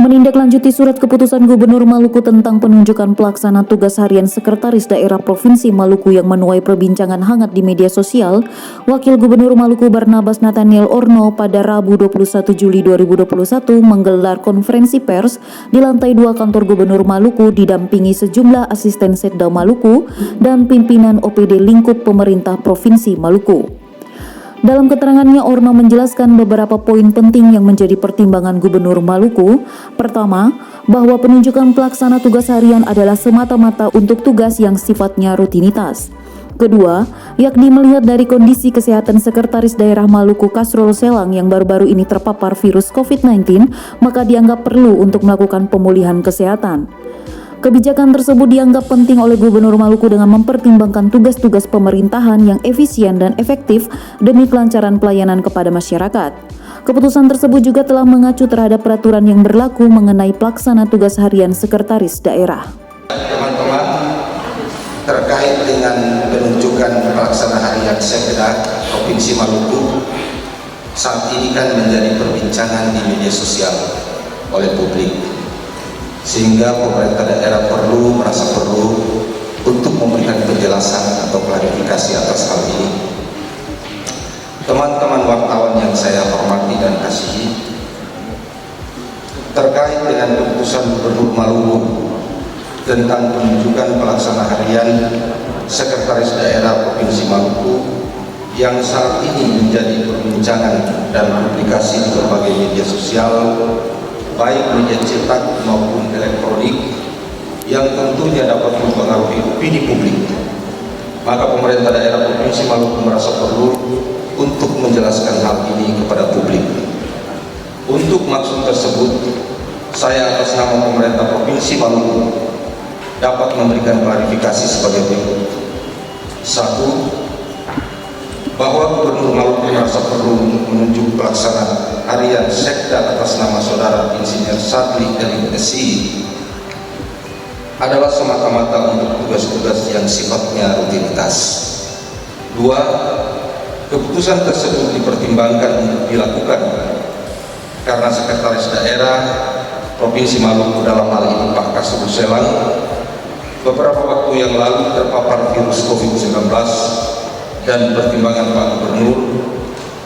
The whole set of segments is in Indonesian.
Menindaklanjuti surat keputusan Gubernur Maluku tentang penunjukan pelaksana tugas harian Sekretaris Daerah Provinsi Maluku yang menuai perbincangan hangat di media sosial, Wakil Gubernur Maluku Barnabas Nathaniel Orno pada Rabu 21 Juli 2021 menggelar konferensi pers di lantai 2 kantor Gubernur Maluku didampingi sejumlah asisten Setda Maluku dan pimpinan OPD lingkup pemerintah Provinsi Maluku. Dalam keterangannya, Orno menjelaskan beberapa poin penting yang menjadi pertimbangan Gubernur Maluku. Pertama, bahwa penunjukan pelaksana tugas harian adalah semata-mata untuk tugas yang sifatnya rutinitas. Kedua, yakni melihat dari kondisi kesehatan Sekretaris Daerah Maluku Kasrul Selang yang baru-baru ini terpapar virus COVID-19, maka dianggap perlu untuk melakukan pemulihan kesehatan. Kebijakan tersebut dianggap penting oleh Gubernur Maluku dengan mempertimbangkan tugas-tugas pemerintahan yang efisien dan efektif demi kelancaran pelayanan kepada masyarakat. Keputusan tersebut juga telah mengacu terhadap peraturan yang berlaku mengenai pelaksana tugas harian Sekretaris Daerah. Teman-teman, terkait dengan penunjukan pelaksana harian Sekda Provinsi Maluku, saat ini kan menjadi perbincangan di media sosial oleh publik. Sehingga pemerintah daerah merasa perlu untuk memberikan penjelasan atau klarifikasi atas hal ini. Teman-teman wartawan yang saya hormati dan kasihi, terkait dengan keputusan Gubernur Maluku tentang penunjukan pelaksana harian Sekretaris Daerah Provinsi Maluku yang saat ini menjadi perbincangan dan publikasi di berbagai media sosial, baik media cetak maupun elektronik, yang tentunya dapat mempengaruhi opini publik, maka pemerintah daerah Provinsi Maluku merasa perlu untuk menjelaskan hal ini kepada publik. Untuk maksud tersebut, saya atas nama pemerintah Provinsi Maluku dapat memberikan klarifikasi sebagai berikut. 1. Bahwa Gubernur Maluku merasa perlu menunjuk pelaksana harian Sekda atas nama Saudara Insinyur Sadli LMSI adalah semata-mata untuk tugas-tugas yang sifatnya rutinitas. 2. Keputusan tersebut dipertimbangkan untuk dilakukan karena Sekretaris Daerah Provinsi Maluku dalam hal ini Pak Kasrul Selang beberapa waktu yang lalu terpapar virus COVID-19, dan pertimbangan Pak Gubernur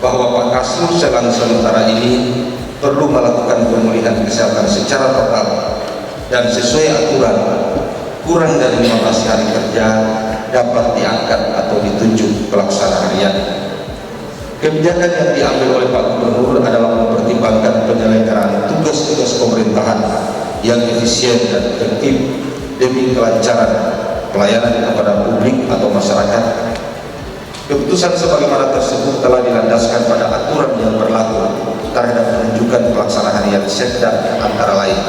bahwa Pak Kasrul Selang sementara ini perlu melakukan pemulihan kesehatan secara total dan sesuai aturan kurang dari 15 hari kerja dapat diangkat atau ditunjuk pelaksana harian. Kebijakan yang diambil oleh Pak Gubernur adalah mempertimbangkan penyelenggaraan tugas-tugas pemerintahan yang efisien dan efektif demi kelancaran pelayanan kepada publik atau masyarakat. Keputusan sebagaimana tersebut telah dilandaskan pada aturan yang berlaku terhadap penunjukan pelaksana harian Sekda, antara lain: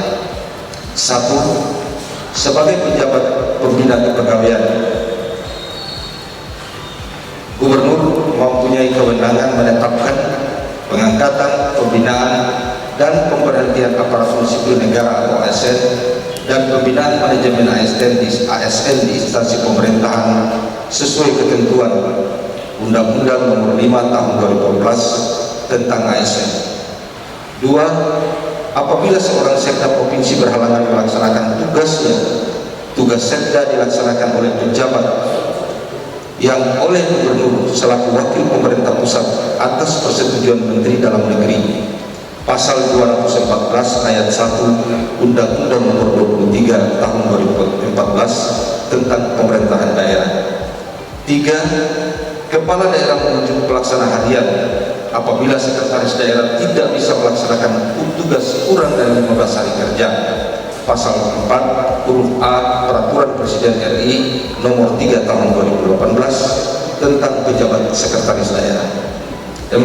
1. Sebagai pejabat pembina kepegawaian, Gubernur mempunyai kewenangan menetapkan pengangkatan, pembinaan, dan pemberhentian aparatur sipil negara atau ASN dan pembinaan manajemen ASN di instansi pemerintahan sesuai ketentuan Undang-Undang Nomor 5 Tahun 2014 tentang ASN. 2. Apabila seorang Sekda provinsi berhalangan melaksanakan tugasnya, tugas Sekda dilaksanakan oleh pejabat yang oleh Gubernur selaku wakil pemerintah pusat atas persetujuan Menteri Dalam Negeri, Pasal 214 Ayat 1 Undang-Undang Nomor 23 Tahun 2014 tentang pemerintahan daerah. 3. Kepala daerah menunjuk pelaksana harian apabila Sekretaris Daerah tidak bisa melaksanakan tugas kurang dari 15 hari kerja. Pasal 4 huruf A Peraturan Presiden RI Nomor 3 Tahun 2018 tentang pejabat Sekretaris Daerah. 4.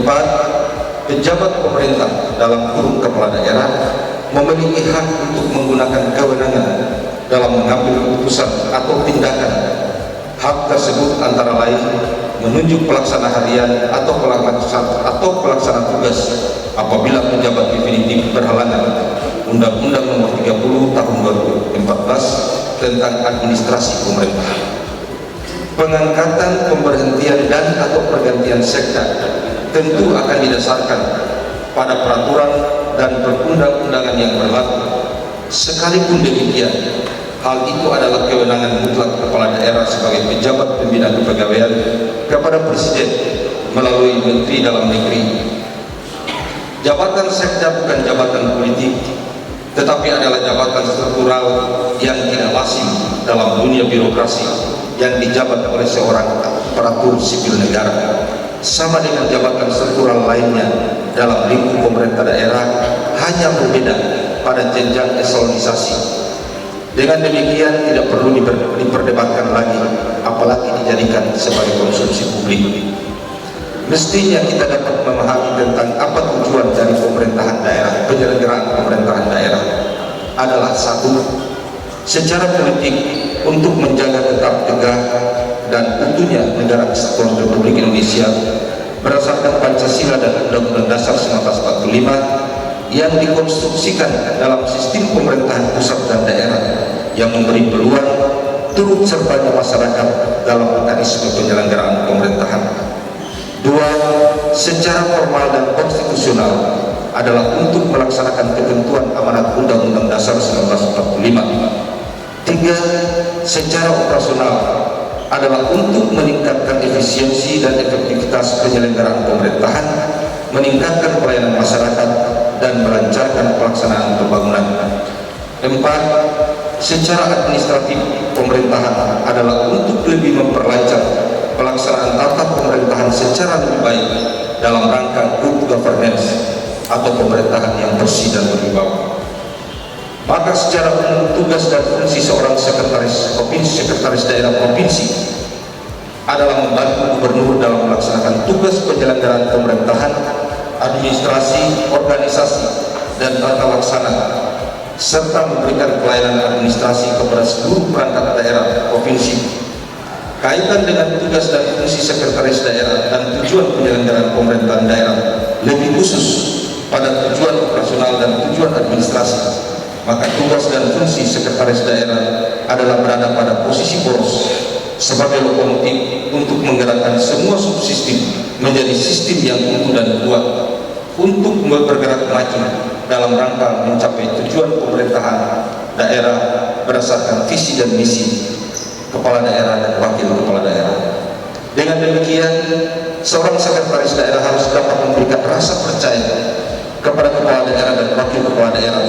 Pejabat pemerintah dalam kurung kepala daerah memiliki hak untuk menggunakan kewenangan dalam mengambil keputusan atau tindakan. Hak tersebut antara lain menunjuk pelaksana harian atau pelaksana tugas apabila pejabat definitif berhalangan. Undang-Undang Nomor 30 Tahun 2014 tentang administrasi pemerintahan. Pengangkatan, pemberhentian, dan atau pergantian Sekda tentu akan didasarkan pada peraturan dan perundang-undangan yang berlaku. Sekalipun demikian, hal itu adalah kewenangan mutlak kepala daerah sebagai pejabat pembina kepegawaian kepada Presiden melalui Menteri Dalam Negeri. Jabatan sekda bukan jabatan politik, tetapi adalah jabatan struktural yang tidak lazim dalam dunia birokrasi yang dijabat oleh seorang aparatur sipil negara. Sama dengan jabatan struktural lainnya dalam lingkup pemerintah daerah, hanya berbeda pada jenjang eselonisasi. Dengan demikian tidak perlu diperdebatkan lagi, apalagi dijadikan sebagai konsumsi publik. Mestinya kita dapat memahami tentang apa tujuan dari pemerintahan daerah. Penyelenggaraan pemerintahan daerah adalah satu, secara politik untuk menjaga tetap tegak dan utuhnya negara kesatuan Republik Indonesia berdasarkan Pancasila dan Undang-Undang Dasar 1945 yang dikonstruksikan dalam sistem pemerintahan pusat dan daerah yang memberi peluang turut sertanya masyarakat dalam mekanisme penyelenggaraan pemerintahan. Dua, secara formal dan konstitusional adalah untuk melaksanakan ketentuan amanat Undang-Undang Dasar 1945. Tiga, secara operasional adalah untuk meningkatkan efisiensi dan efektivitas penyelenggaraan pemerintahan, meningkatkan pelayanan masyarakat, dan melancarkan pelaksanaan pembangunan. Empat, secara administratif pemerintahan adalah untuk lebih memperlancar pelaksanaan tata pemerintahan secara lebih baik dalam rangka good governance atau pemerintahan yang bersih dan berwibawa. Maka secara umum tugas dan fungsi seorang sekretaris daerah provinsi adalah membantu gubernur dalam melaksanakan tugas penyelenggaraan pemerintahan, administrasi, organisasi, dan tata laksana, serta memberikan pelayanan administrasi kepada seluruh perangkat daerah provinsi. Kaitan dengan tugas dan fungsi sekretaris daerah dan tujuan penyelenggaraan pemerintahan daerah, lebih khusus pada tujuan operasional dan tujuan administrasi, maka tugas dan fungsi sekretaris daerah adalah berada pada posisi poros sebagai lokomotif untuk menggerakkan semua subsistem menjadi sistem yang utuh dan kuat untuk bergerak maju dalam rangka mencapai tujuan pemerintahan daerah berdasarkan visi dan misi kepala daerah dan wakil kepala daerah. Dengan demikian, seorang sekretaris daerah harus dapat memberikan rasa percaya kepada kepala daerah dan wakil kepala daerah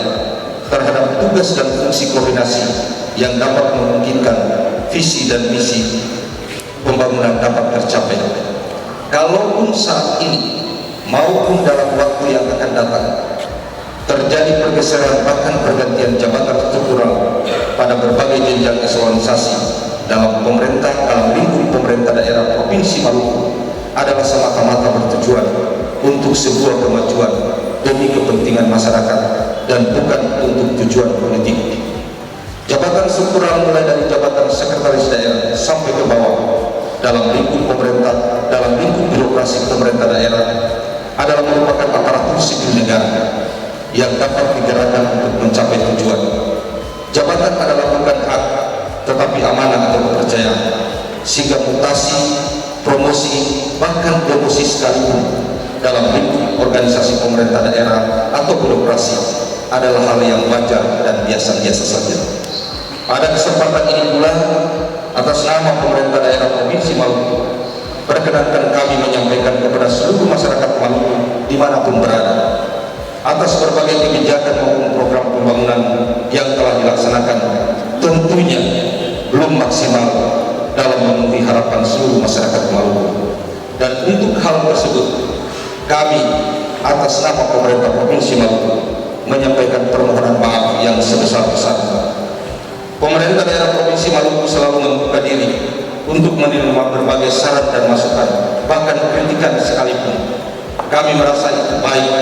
terhadap tugas dan fungsi koordinasi yang dapat memungkinkan visi dan misi pembangunan dapat tercapai. Kalaupun saat ini maupun dalam waktu yang akan datang terjadi pergeseran bahkan pergantian jabatan struktural pada berbagai jenjang eselonisasi dalam lingkup pemerintah daerah Provinsi Maluku adalah semata-mata bertujuan untuk sebuah kemajuan demi kepentingan masyarakat dan bukan untuk tujuan politik. Jabatan struktural mulai dari jabatan sekretaris daerah sampai ke bawah dalam lingkup pemerintah, dalam lingkup birokrasi pemerintah daerah adalah merupakan aparatur sipil negara yang dapat digerakkan untuk mencapai tujuan. Jabatan adalah bukan hak, tetapi amanah atau kepercayaan, sehingga mutasi, promosi, bahkan demosi sekalipun dalam lingkup organisasi pemerintah daerah atau birokrasi adalah hal yang wajar dan biasa-biasa saja. Pada kesempatan ini pula, atas nama pemerintah daerah Provinsi Maluku, perkenankan kami menyampaikan kepada seluruh masyarakat Maluku dimanapun berada, atas berbagai kebijakan maupun program pembangunan yang telah dilaksanakan, tentunya belum maksimal dalam memenuhi harapan seluruh masyarakat Maluku. Dan untuk hal tersebut, kami atas nama pemerintah Provinsi Maluku menyampaikan permohonan maaf yang sebesar-besarnya. Pemerintah daerah Provinsi Maluku selalu membuka diri untuk menerima berbagai saran dan masukan, bahkan kritikan sekalipun. Kami merasa itu baik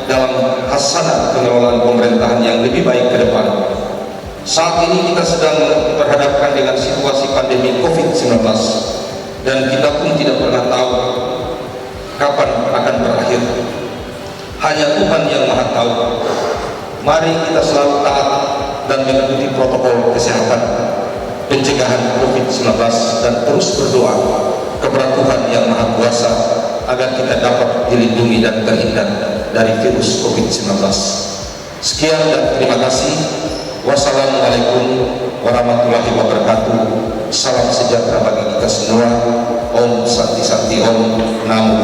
dalam hasanah pengelolaan pemerintahan yang lebih baik ke depan. Saat ini kita sedang berhadapkan dengan situasi pandemi COVID-19 dan kita pun tidak pernah tahu kapan akan berakhir. Hanya Tuhan yang Maha Tahu. Mari kita selalu taat dan mengikuti protokol kesehatan pencegahan COVID-19 dan terus berdoa kepada Tuhan yang Maha Kuasa agar kita dapat dilindungi dan terhindar dari virus COVID-19. Sekian dan terima kasih. Wassalamualaikum warahmatullahi wabarakatuh. Salam sejahtera bagi kita semua. Om Santi Santi Om. Namo